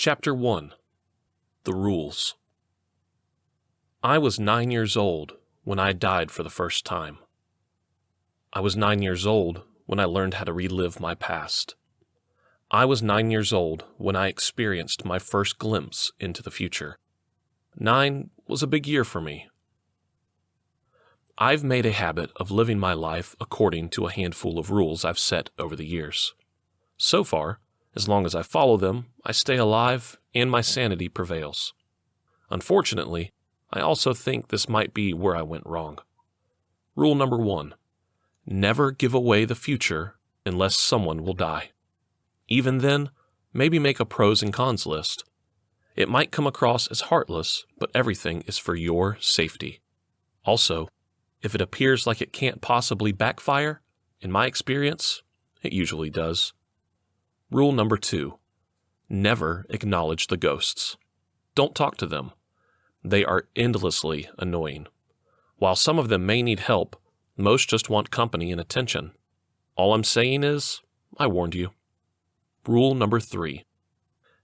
Chapter 1. The Rules. I was 9 years old when I died for the first time. I was 9 years old when I learned how to relive my past. I was 9 years old when I experienced my first glimpse into the future. 9 was a big year for me. I've made a habit of living my life according to a handful of rules I've set over the years. So far, as long as I follow them, I stay alive and my sanity prevails. Unfortunately, I also think this might be where I went wrong. Rule number 1. Never give away the future unless someone will die. Even then, maybe make a pros and cons list. It might come across as heartless, but everything is for your safety. Also, if it appears like it can't possibly backfire, in my experience, it usually does. Rule number 2. Never acknowledge the ghosts. Don't talk to them. They are endlessly annoying. While some of them may need help, most just want company and attention. All I'm saying is, I warned you. Rule number 3.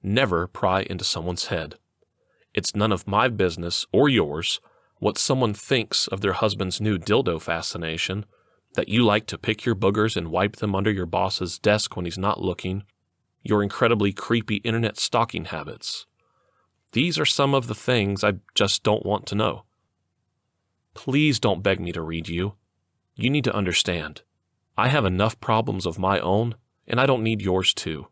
Never pry into someone's head. It's none of my business or yours what someone thinks of their husband's new dildo fascination, that you like to pick your boogers and wipe them under your boss's desk when he's not looking, your incredibly creepy internet stalking habits. These are some of the things I just don't want to know. Please don't beg me to read you. You need to understand. I have enough problems of my own, and I don't need yours too.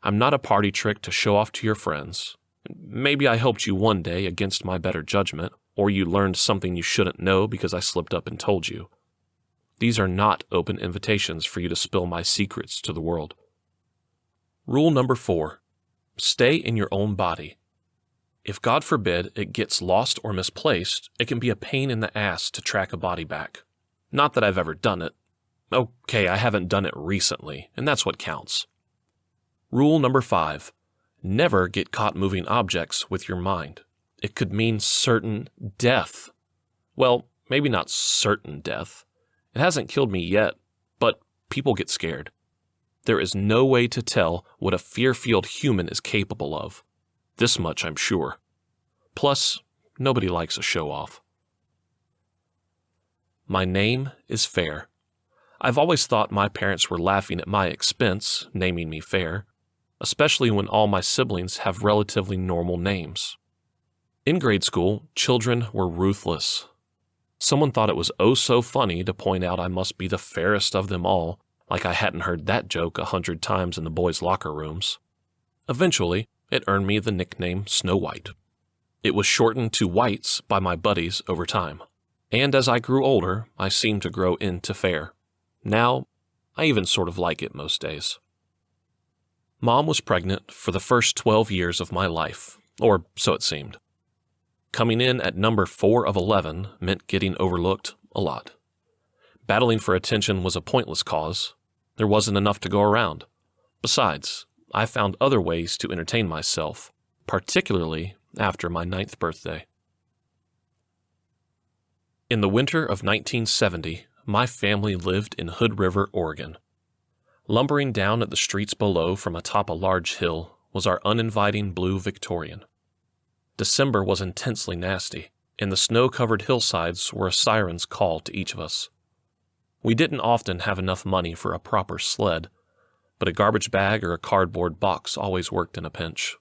I'm not a party trick to show off to your friends. Maybe I helped you one day against my better judgment, or you learned something you shouldn't know because I slipped up and told you. These are not open invitations for you to spill my secrets to the world. Rule number 4. Stay in your own body. If God forbid it gets lost or misplaced, it can be a pain in the ass to track a body back. Not that I've ever done it. Okay, I haven't done it recently, and that's what counts. Rule number 5. Never get caught moving objects with your mind. It could mean certain death. Well, maybe not certain death. It hasn't killed me yet, but people get scared. There is no way to tell what a fear-filled human is capable of. This much I'm sure. Plus, nobody likes a show-off. My name is Fair. I've always thought my parents were laughing at my expense, naming me Fair, especially when all my siblings have relatively normal names. In grade school, children were ruthless. Someone thought it was oh so funny to point out I must be the fairest of them all, like I hadn't heard that joke 100 times in the boys' locker rooms. Eventually, it earned me the nickname Snow White. It was shortened to Whites by my buddies over time. And as I grew older, I seemed to grow into Fair. Now, I even sort of like it most days. Mom was pregnant for the first 12 years of my life, or so it seemed. Coming in at number 4 of 11 meant getting overlooked a lot. Battling for attention was a pointless cause. There wasn't enough to go around. Besides, I found other ways to entertain myself, particularly after my 9th birthday. In the winter of 1970, my family lived in Hood River, Oregon. Lumbering down at the streets below from atop a large hill was our uninviting blue Victorian. December was intensely nasty, and the snow-covered hillsides were a siren's call to each of us. We didn't often have enough money for a proper sled, but a garbage bag or a cardboard box always worked in a pinch.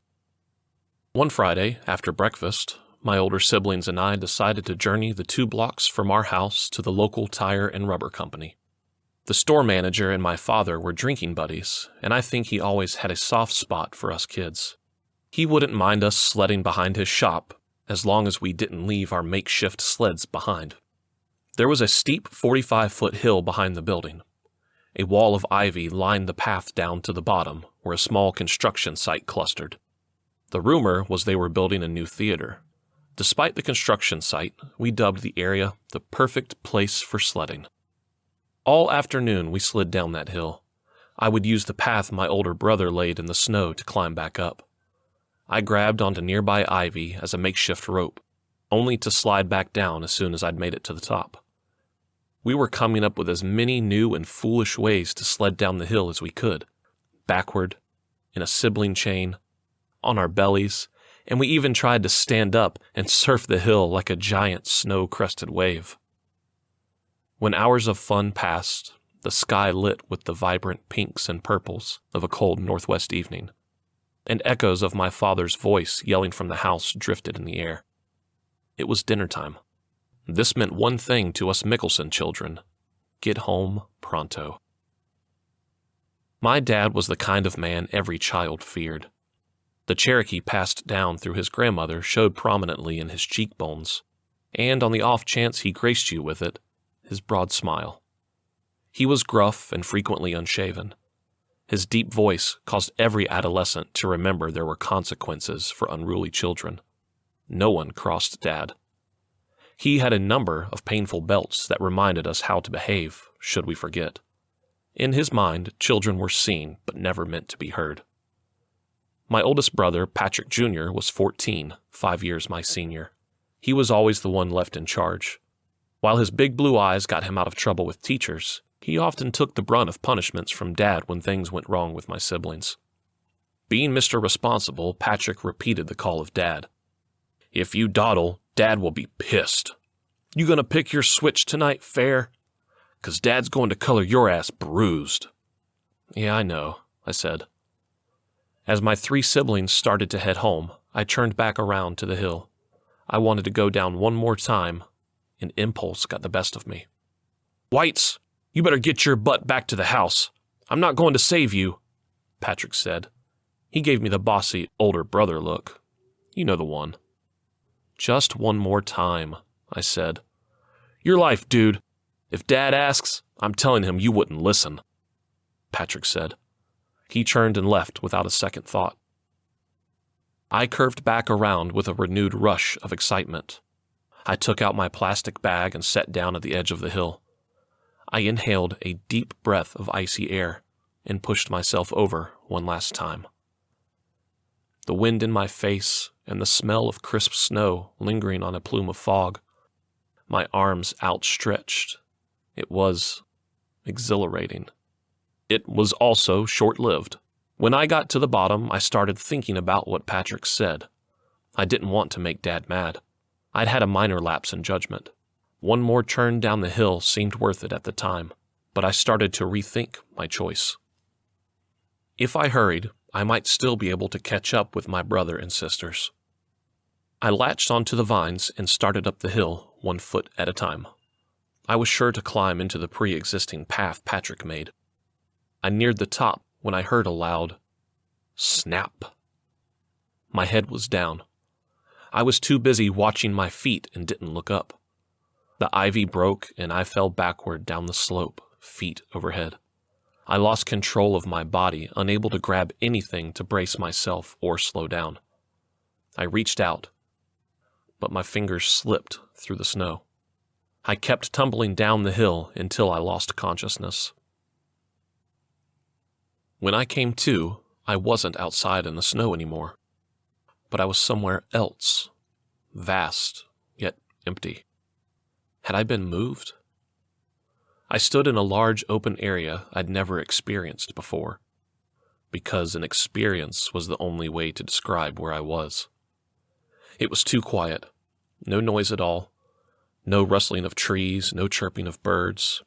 One Friday, after breakfast, my older siblings and I decided to journey the 2 blocks from our house to the local tire and rubber company. The store manager and my father were drinking buddies, and I think he always had a soft spot for us kids. He wouldn't mind us sledding behind his shop, as long as we didn't leave our makeshift sleds behind. There was a steep 45-foot hill behind the building. A wall of ivy lined the path down to the bottom, where a small construction site clustered. The rumor was they were building a new theater. Despite the construction site, we dubbed the area the perfect place for sledding. All afternoon we slid down that hill. I would use the path my older brother laid in the snow to climb back up. I grabbed onto nearby ivy as a makeshift rope, only to slide back down as soon as I'd made it to the top. We were coming up with as many new and foolish ways to sled down the hill as we could. Backward, in a sibling chain, on our bellies, and we even tried to stand up and surf the hill like a giant snow-crested wave. When hours of fun passed, the sky lit with the vibrant pinks and purples of a cold northwest evening, and echoes of my father's voice yelling from the house drifted in the air. It was dinner time. This meant one thing to us Mickelson children: get home pronto. My dad was the kind of man every child feared. The Cherokee passed down through his grandmother showed prominently in his cheekbones, and on the off chance he graced you with it, his broad smile. He was gruff and frequently unshaven. His deep voice caused every adolescent to remember there were consequences for unruly children. No one crossed Dad. He had a number of painful belts that reminded us how to behave, should we forget. In his mind, children were seen but never meant to be heard. My oldest brother, Patrick Jr., was 14, 5 years my senior. He was always the one left in charge. While his big blue eyes got him out of trouble with teachers, he often took the brunt of punishments from Dad when things went wrong with my siblings. Being Mr. Responsible, Patrick repeated the call of Dad. "If you dawdle, Dad will be pissed. You gonna pick your switch tonight, fair? 'Cause Dad's going to color your ass bruised." "Yeah, I know," I said. As my 3 siblings started to head home, I turned back around to the hill. I wanted to go down one more time. An impulse got the best of me. "Whites, you better get your butt back to the house. I'm not going to save you," Patrick said. He gave me the bossy older brother look. You know the one. "Just one more time," I said. "Your life, dude. If Dad asks, I'm telling him you wouldn't listen," Patrick said. He turned and left without a second thought. I curved back around with a renewed rush of excitement. I took out my plastic bag and sat down at the edge of the hill. I inhaled a deep breath of icy air and pushed myself over one last time. The wind in my face and the smell of crisp snow lingering on a plume of fog. My arms outstretched. It was exhilarating. It was also short-lived. When I got to the bottom, I started thinking about what Patrick said. I didn't want to make Dad mad. I'd had a minor lapse in judgment. One more turn down the hill seemed worth it at the time, but I started to rethink my choice. If I hurried, I might still be able to catch up with my brother and sisters. I latched onto the vines and started up the hill 1 foot at a time. I was sure to climb into the pre-existing path Patrick made. I neared the top when I heard a loud snap. My head was down. I was too busy watching my feet and didn't look up. The ivy broke and I fell backward down the slope, feet overhead. I lost control of my body, unable to grab anything to brace myself or slow down. I reached out, but my fingers slipped through the snow. I kept tumbling down the hill until I lost consciousness. When I came to, I wasn't outside in the snow anymore, but I was somewhere else, vast, yet empty. Had I been moved? I stood in a large open area I'd never experienced before, because an experience was the only way to describe where I was. It was too quiet, no noise at all, no rustling of trees, no chirping of birds,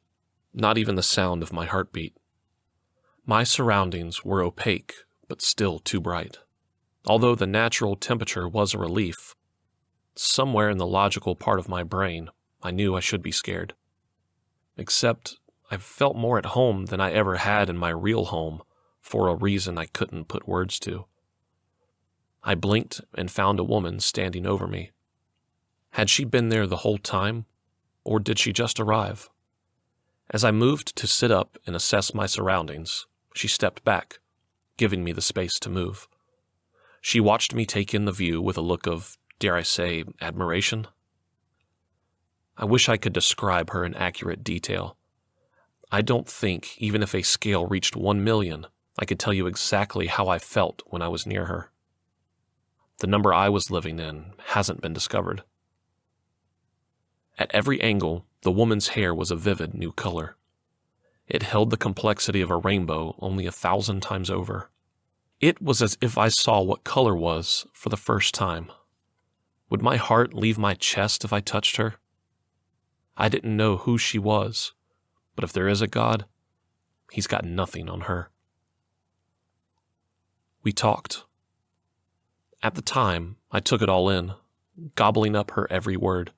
not even the sound of my heartbeat. My surroundings were opaque, but still too bright. Although the natural temperature was a relief, somewhere in the logical part of my brain, I knew I should be scared. Except I felt more at home than I ever had in my real home, for a reason I couldn't put words to. I blinked and found a woman standing over me. Had she been there the whole time, or did she just arrive? As I moved to sit up and assess my surroundings, she stepped back, giving me the space to move. She watched me take in the view with a look of, dare I say, admiration. I wish I could describe her in accurate detail. I don't think, even if a scale reached 1 million, I could tell you exactly how I felt when I was near her. The number I was living in hasn't been discovered. At every angle, the woman's hair was a vivid new color. It held the complexity of a rainbow only 1,000 times over. It was as if I saw what color was for the first time. Would my heart leave my chest if I touched her? I didn't know who she was, but if there is a God, He's got nothing on her. We talked. At the time, I took it all in, gobbling up her every word.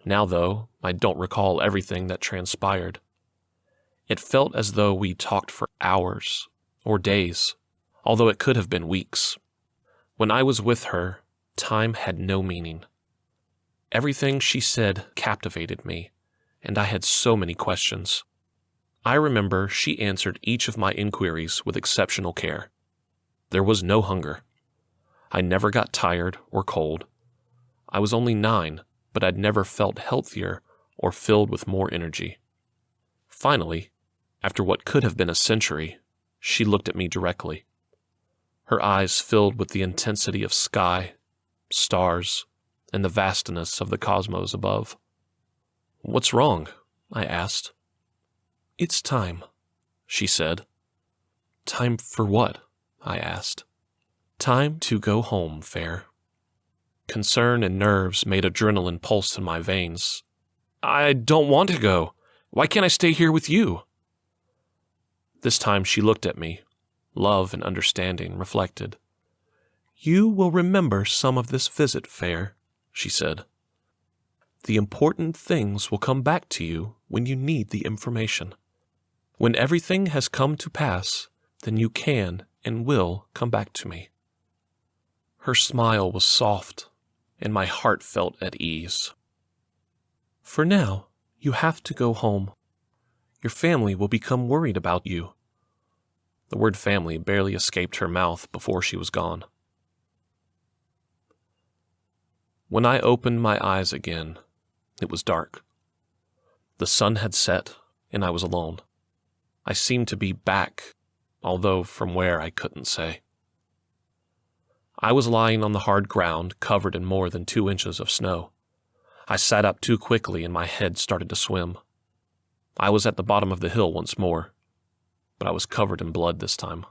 Now, though, I don't recall everything that transpired. It felt as though we talked for hours or days, although it could have been weeks. When I was with her, time had no meaning. Everything she said captivated me, and I had so many questions. I remember she answered each of my inquiries with exceptional care. There was no hunger. I never got tired or cold. I was only 9, but I'd never felt healthier or filled with more energy. Finally, after what could have been a century, she looked at me directly. Her eyes filled with the intensity of sky, stars, and the vastness of the cosmos above. "What's wrong?" I asked. "It's time," she said. "Time for what?" I asked. "Time to go home, Fair." Concern and nerves made adrenaline pulse in my veins. "I don't want to go. Why can't I stay here with you?" This time she looked at me, love and understanding reflected. "You will remember some of this visit, Fair," she said. "The important things will come back to you when you need the information. When everything has come to pass, then you can and will come back to me." Her smile was soft, and my heart felt at ease. "For now, you have to go home. Your family will become worried about you." The word family barely escaped her mouth before she was gone. When I opened my eyes again, it was dark. The sun had set, and I was alone. I seemed to be back, although from where I couldn't say. I was lying on the hard ground, covered in more than 2 inches of snow. I sat up too quickly and my head started to swim. I was at the bottom of the hill once more, but I was covered in blood this time.